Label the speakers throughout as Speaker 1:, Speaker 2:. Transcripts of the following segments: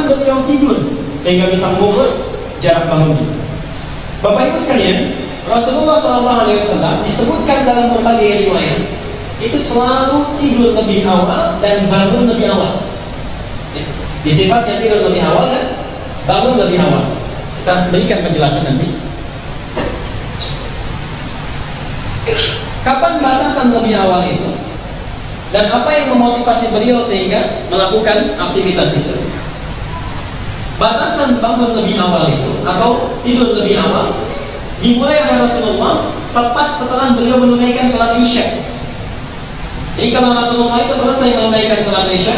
Speaker 1: bahkan beliau tidur sehingga bisa mengukur jarak bangunnya. Bapak Ibu sekalian, Rasulullah SAW disebutkan dalam berbagai riwayat itu selalu tidur lebih awal dan bangun lebih awal. Di sifatnya tidur lebih awal dan bangun lebih awal. Kita berikan penjelasan nanti. Kapan batasan lebih awal itu? Dan apa yang memotivasi beliau sehingga melakukan aktivitas itu? Batasan bangun lebih awal itu atau tidur lebih awal dimulai oleh Rasulullah tepat setelah beliau menunaikan sholat Isya. Jadi kalau Rasulullah itu selesai menunaikan sholat Isya,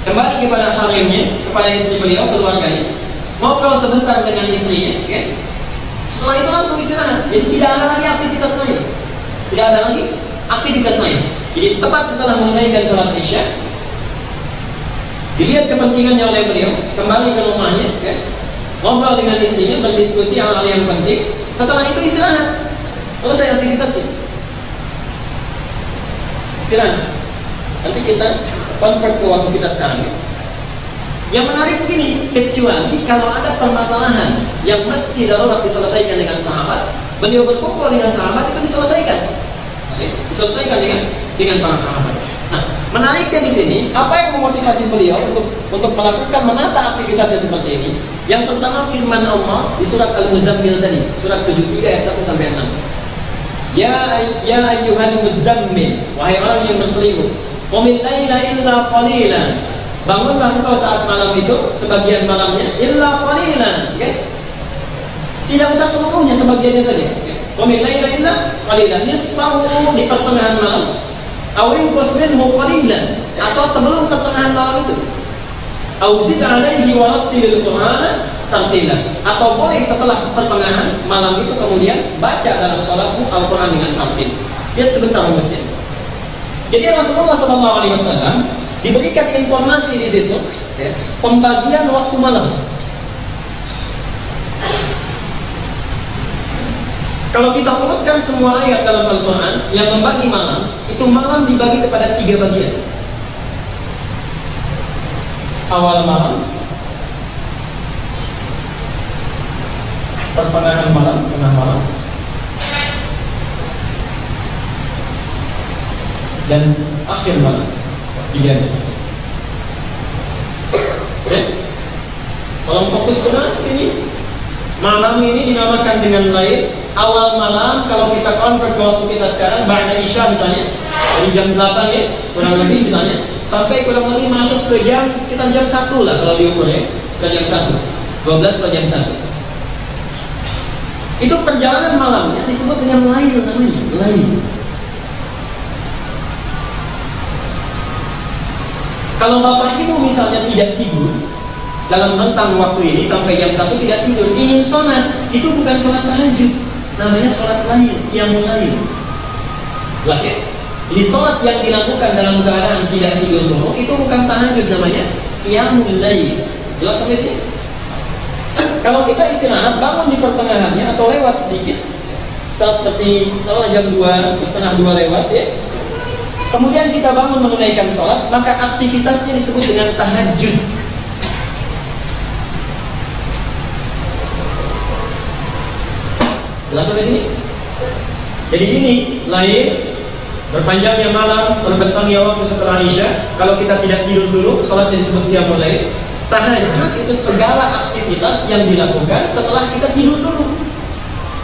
Speaker 1: kembali kepada harimnya, kepada istri beliau, keluarganya, ngobrol sebentar dengan istrinya, ya. Setelah itu langsung istirahat. Jadi tidak ada lagi aktivitas lain. Tidak ada lagi aktivitas lain. Jadi tepat setelah menunaikan sholat Isya, dilihat kepentingannya oleh beliau, kembali ke rumahnya, ya. Ngobrol dengan istrinya, berdiskusi hal-hal yang penting. Setelah itu istirahat. Selesai aktivitasnya. Istirahat. Nanti kita convert ke waktu kita sekarang, ya. Yang menarik begini, kecuali kalau ada permasalahan yang mesti darurat diselesaikan dengan sahabat, beliau berkumpul dengan sahabat itu diselesaikan dengan para sahabat. Nah, menariknya di sini, apa yang memotivasi beliau untuk melakukan menata aktivitasnya seperti ini? Yang pertama firman Allah di surat Al-Muzammil tadi, surat 73 ayat 1 sampai 6. Ya ayyuhal muzammil, wahai orang yang berselimut, qumil laila illa qalilan. Bangunlah engkau saat malam itu, sebagian malamnya, illa qalilan, okay? Tidak usah seluruhnya, sebagiannya saja. Qumil laila illa qalilan, nisfahu di pertengahan malam, aw inqus minhu qalilan, atau sebelum pertengahan malam itu. Aw zid 'alaihi wa rattilil Qur'ana tartila, atau boleh setelah pertengahan malam itu kemudian baca dalam salatmu Al-Qur'an dengan tartil. Lihat sebentar rumusnya. Jadi Rasulullah SAW diberikan informasi di situ, ya, pembagian waktu malam. Kalau kita urutkan semua ayat dalam Al-Quran yang membagi malam, itu malam dibagi kepada 3 bagian. Awal malam, pertengahan malam, tengah malam, dan akhir malam. 3. Tolong fokus benar sini. Malam ini dinamakan dengan lain awal malam. Kalau kita convert ke waktu kita sekarang, ba'da Isya misalnya, dari jam 8 ya, kurang lebih misalnya, sampai kurang lebih masuk ke jam sekitar jam 1 lah kalau diukur ya, sekitar jam 1, 12 per jam 1. Itu perjalanan malamnya disebut dengan lain namanya, lain. Kalau bapak ibu misalnya tidak tidur dalam rentang waktu ini sampai jam 1 tidak tidur, ingin sholat, itu bukan sholat tahajud, namanya sholat lain, yang lain. Jelas ya? Jadi sholat yang dilakukan dalam keadaan tidak tidur dulu itu bukan tahajud, namanya qiyamul lail. Jelas sampai sini? Kalau kita istirahat, bangun di pertengahannya atau lewat sedikit, misal seperti jam 2, setengah 2 lewat ya, kemudian kita bangun menunaikan sholat, maka aktivitasnya disebut dengan tahajud. Jelas sampai sini? Jadi ini lain, berpanjangnya malam, berbentangnya waktu setelah Isya. Kalau kita tidak tidur dulu, sholat disebut qiyamul lail. Tahajud itu segala aktivitas yang dilakukan setelah kita tidur dulu.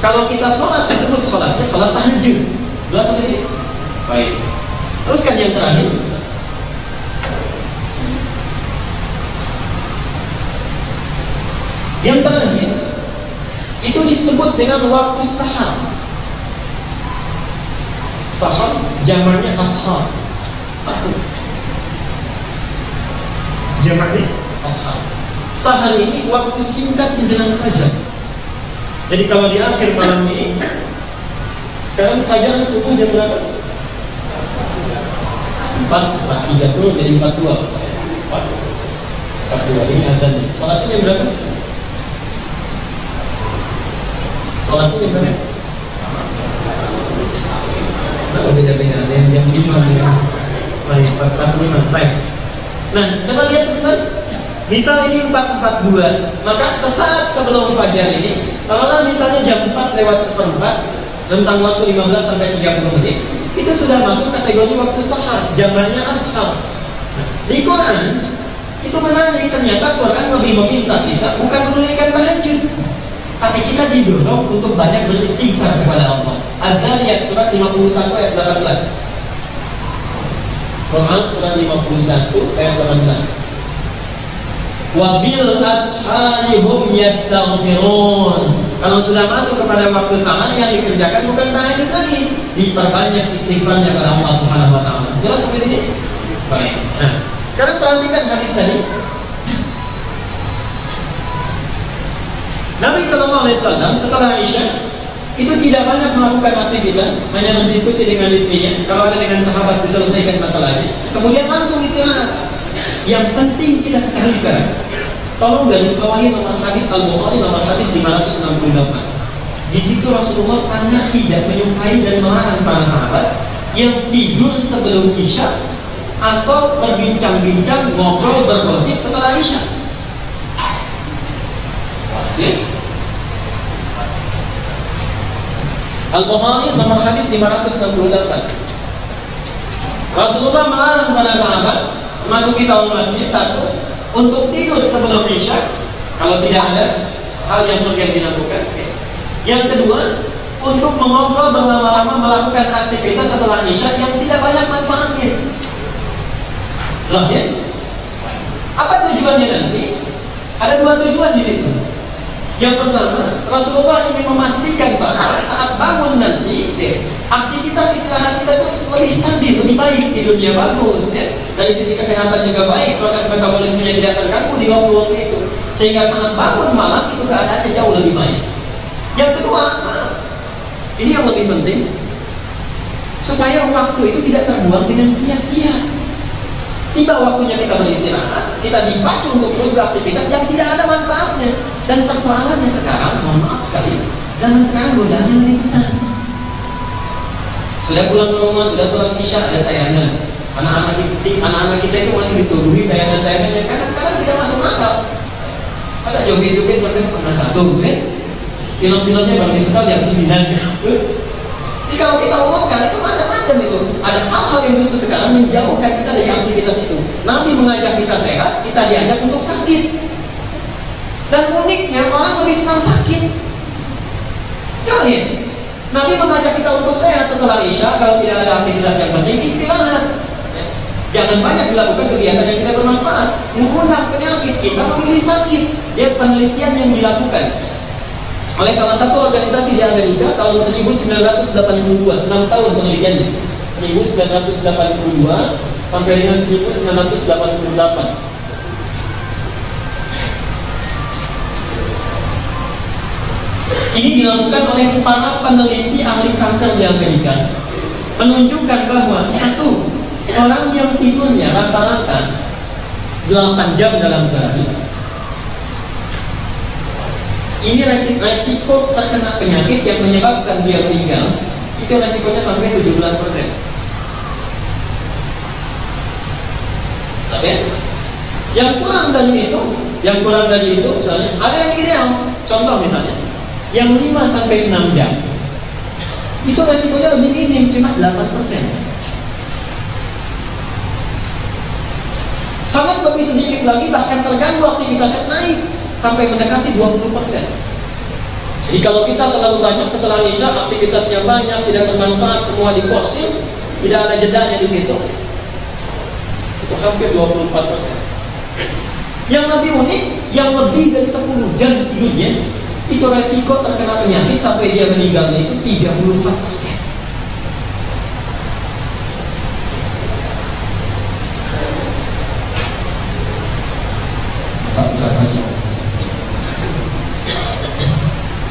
Speaker 1: Kalau kita sholat disebut sholatnya sholat tahajud. Jelas sampai sini? Baik. Teruskan yang terakhir. Yang terakhir itu disebut dengan waktu sahar. Sahar jamaknya ashar. Jamaknya ashar. Sahar ini waktu singkat menjelang fajar. Jadi kalau di akhir malam ini, sekarang fajar subuh jam berapa? 4:30 jadi 42. 42 ini azan. Salatnya jam berapa? Salatnya jam berapa? Nah, beda-beda. Ada yang jam 5, ada yang 45. Baik. Nah, coba lihat sebentar. Misal ini 4.42, maka sesaat sebelum fajar ini, kalau misalnya jam 4 lewat seperempat, tentang waktu 15 sampai 30 menit, itu sudah masuk kategori waktu sahar, zamannya ashar. Di Quran, itu menarik, ternyata Quran lebih meminta kita bukan menunaikan tahajud, tapi kita didorong untuk banyak beristighfar kepada Allah. Ad-Dariyat surat 51 ayat 18. Quran surat 51 ayat 18. Wabil asharihum yastaghfirun. Kalau sudah masuk kepada waktu sahar, yang dikerjakan bukan tahajud lagi, diperbanyak istighfarnya kepada Allah Subhanahu wa taala. Jelas seperti ini? Baik. Nah, sekarang perhatikan hadis tadi. Nabi sallallahu alaihi wasallam setelah Isya itu tidak banyak melakukan aktivitas, hanya berdiskusi dengan istrinya. Kalau ada dengan sahabat diselesaikan masalahnya, kemudian langsung istirahat. Yang penting kita ketahui sekarang, tolong garis bawahi nomor hadis Al-Bukhari nomor hadis 568. Di situ Rasulullah sangat tidak menyukai dan melarang para sahabat yang tidur sebelum Isya atau berbincang-bincang, ngobrol, bergosip setelah Isya. Wasif Al-Bukhari nomor hadis 568. Rasulullah melarang para sahabat, termasuk kita umatnya, satu, untuk tidur sebelum Isya kalau tidak ada hal yang perlu dilakukan. Yang kedua, untuk mengobrol berlama-lama melakukan aktivitas setelah Isya yang tidak banyak manfaatnya. Jelas ya? Apa tujuannya nanti? Ada dua tujuan di situ. Yang pertama, Rasulullah ingin memastikan bahwa saat bangun nanti, aktivitas istirahat kita itu lebih stabil, lebih baik, tidurnya bagus, ya. Dari sisi kesehatan juga baik, proses metabolismenya tidak terganggu di waktu-waktu itu, sehingga saat bangun malam itu keadaannya jauh lebih baik. Yang kedua, ini yang lebih penting, supaya waktu itu tidak terbuang dengan sia-sia. Tiba waktunya kita beristirahat, kita dipacu untuk terus beraktivitas yang tidak ada manfaatnya. Dan persoalannya sekarang, mohon maaf sekali, zaman sekarang godaan lebih besar. Sudah pulang ke rumah, sudah sholat Isya, ada tayangan. Anak-anak kita itu masih dituduhi tayangan-tayangannya, kadang-kadang tidak masuk akal. Ada joget-joget sampai 1:30, film-filmnya baru disetel jam 9. Jadi kalau kita umumkan itu macam-macam itu. Ada hal-hal yang justru sekarang menjauhkan kita dari aktivitas itu. Nabi mengajak kita sehat, kita diajak untuk sakit. Dan uniknya orang lebih senang sakit. Jangan lihat, Nabi mengajak kita untuk sehat setelah Isya. Kalau tidak ada aktivitas yang penting, istirahat. Jangan banyak dilakukan kegiatan yang tidak bermanfaat. Mengundang penyakit, kita memilih sakit. Lihat penelitian yang dilakukan oleh salah satu organisasi di Amerika tahun 1982, 6 tahun penelitiannya, 1982 sampai dengan 1988. Ini dilakukan oleh para peneliti ahli kanker di Amerika, menunjukkan bahwa satu, orang yang tidurnya rata-rata 8 jam dalam sehari, ini resiko terkena penyakit yang menyebabkan dia meninggal, itu resikonya sampai 17%. Oke? Yang kurang dari itu, misalnya ada yang ideal. Contoh misalnya, yang 5 sampai 6 jam, itu resikonya lebih minim, cuma 8%. Sangat lebih sedikit lagi, bahkan terganggu aktivitasnya naik sampai mendekati 20%. Jadi kalau kita terlalu banyak setelah Isya, aktivitasnya banyak, tidak bermanfaat, semua diporsir, tidak ada jedanya di situ, itu hampir 24%. Yang lebih unik, yang lebih dari 10 jam tidurnya, itu resiko terkena penyakit sampai dia meninggalnya itu 34%.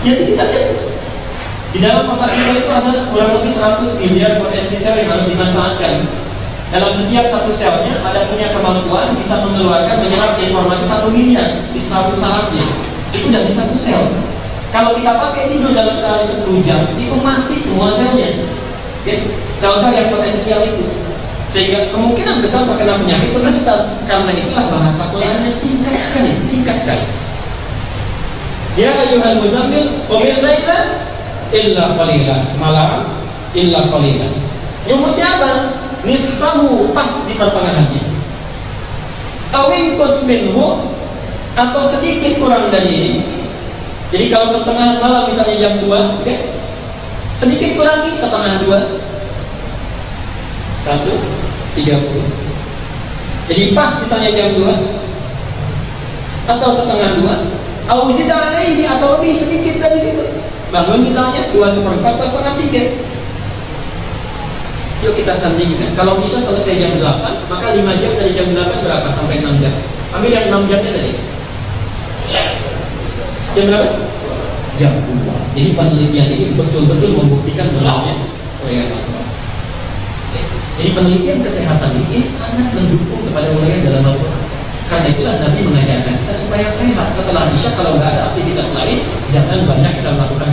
Speaker 1: Jadi kita lihat di dalam otak kita itu ada kurang lebih 100 miliar potensi sel yang harus dimanfaatkan. Dalam setiap satu selnya ada punya kemampuan bisa mengeluarkan menyerap informasi 1 miliar di 100 saatnya. Itu dari satu sel. Kalau kita pakai tidur dalam sehari 10 jam, itu mati semua selnya. Sel-sel yang potensial itu Sehingga kemungkinan besar terkena penyakit itu besar. Karena itulah bahasa Qurannya singkat sekali. Ya ayyuhal muzammil qumil laila illa qalila, malam illa qalila. Rumusnya apa? Nisfahu, pas di pertengahannya. Awin minhu, atau sedikit kurang dari ini. Jadi kalau pertengahan malam misalnya jam 2, okay? Sedikit kurangi setengah 2, 1:30. Jadi pas misalnya jam 2 atau setengah 2, awzida alaihi, atau lebih sedikit dari situ. Bangun misalnya 2/4 atau setengah 3. Yuk kita sandingkan. Kalau bisa selesai jam 8, maka 5 jam dari jam 8 berapa? Sampai 6 jam. Ambil yang 6 jamnya tadi. Jam berapa? Jam 2. Jadi penelitian ini betul-betul membuktikan benarnya urian Allah. Jadi penelitian kesehatan ini sangat mendukung kepada urian dalam Al-Quran. Karena itulah Nabi mengajarkan kita supaya sehat. Setelah Isya, kalau nggak ada aktivitas lain, jangan banyak kita melakukan